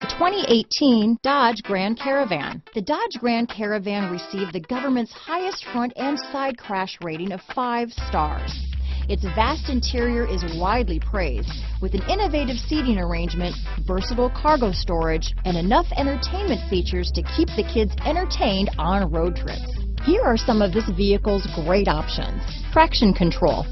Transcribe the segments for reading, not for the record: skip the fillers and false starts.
The 2018 Dodge Grand Caravan. The Dodge Grand Caravan received the government's highest front and side crash rating of 5 stars. Its vast interior is widely praised, with an innovative seating arrangement, versatile cargo storage, and enough entertainment features to keep the kids entertained on road trips. Here are some of this vehicle's great options: traction control,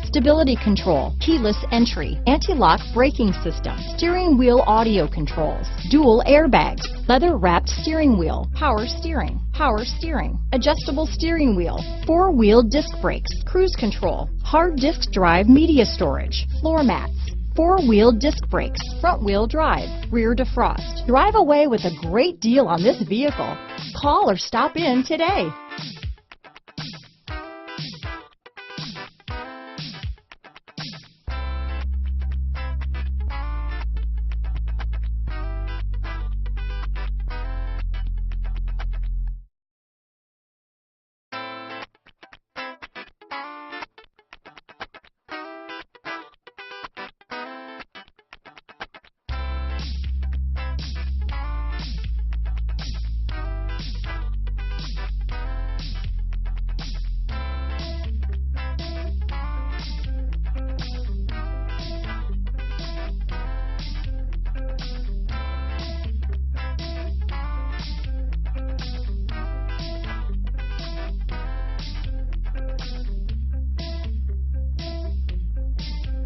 stability control, keyless entry, anti-lock braking system, steering wheel audio controls, dual airbags, leather-wrapped steering wheel, power steering, adjustable steering wheel, 4-wheel disc brakes, cruise control, hard disk drive media storage, floor mats, 4-wheel disc brakes, front-wheel drive, rear defrost. Drive away with a great deal on this vehicle. Call or stop in today.